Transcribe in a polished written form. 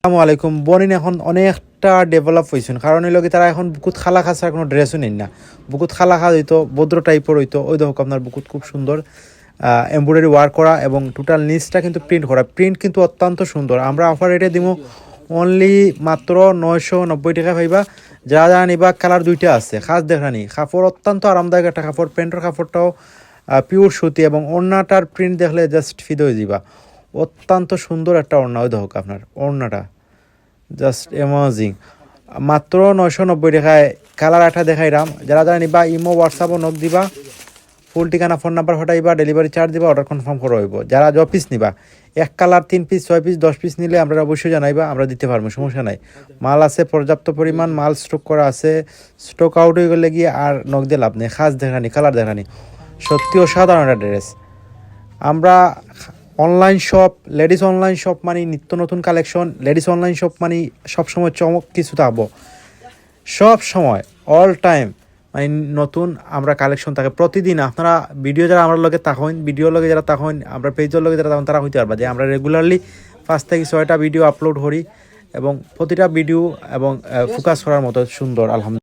আসসালামু আলাইকুম। বনিন এখন অনেকটা ডেভেলপ হয়েছেন, কারণ এই লগে তারা এখন বুকুত খালা খাসার কোনো ড্রেসও নেই না। বুকুত খালা খা হইতো ভদ্র টাইপের হইতো, ওই দেখো আপনার বুকুত খুব সুন্দর এমব্রয়ডারি ওয়ার্ক করা এবং টোটাল নিচটা কিন্তু প্রিন্ট করা। প্রিন্ট কিন্তু অত্যন্ত সুন্দর। আমরা অফার রেটে দিব অনলি মাত্র 990 টাকা পাইবা। যা যা নিবা কালার দুইটা আছে, খাস দেখানি কাপড় অত্যন্ত আরামদায়ক একটা কাপড়। প্যান্টের কাপড়টাও পিওর সুতি এবং ওড়নাটার প্রিন্ট দেখলে জাস্ট ফিদে হয়ে যাবা। অত্যন্ত সুন্দর একটা ওড়না, ওই দেখো আপনার ওড়নাটা জাস্ট অ্যামাজিং। মাত্র 990 টাকায় কালার একটা দেখাইলাম। যারা যারা নিবা ইমো হোয়াটসঅ্যাপও নক দিবা, ফুল ঠিকানা ফোন নাম্বার হটাইবা, ডেলিভারি চার্জ দিবা, অর্ডার কনফার্ম করা হইব। যারা য পিস নিবা, এক কালার 3 পিস 6 পিস 10 পিস নিলে আমরা অবশ্যই জানাইবা, আমরা দিতে পারবো, সমস্যা নাই। মাল আছে পর্যাপ্ত পরিমাণ, মাল স্টক করা আছে। স্টক আউট হয়ে গেলে গিয়ে আর নক দিয়ে লাভ নেই। খাস দেখানি কালার দেখানি সত্যি অসাধারণ একটা ড্রেস। আমরা online shop, ladies online shop মানে নিত্য নতুন কালেকশন। লেডিস অনলাইন শপ মানে সবসময় চমক কিছু থাকবো, সব সময় অল টাইম মানে নতুন আমরা কালেকশন থাকে প্রতিদিন। আপনারা ভিডিও যারা আমার লগে তাকইন, ভিডিওর লগে যারা তাকইন, আমরা পেজের লগে যারা তখন তারা হইতে পারবা যে আমরা রেগুলারলি 5 থেকে 6টা ভিডিও আপলোড করি এবং প্রতিটা ভিডিও এবং ফোকাস করার মতো সুন্দর আলহামদুলিল্লাহ।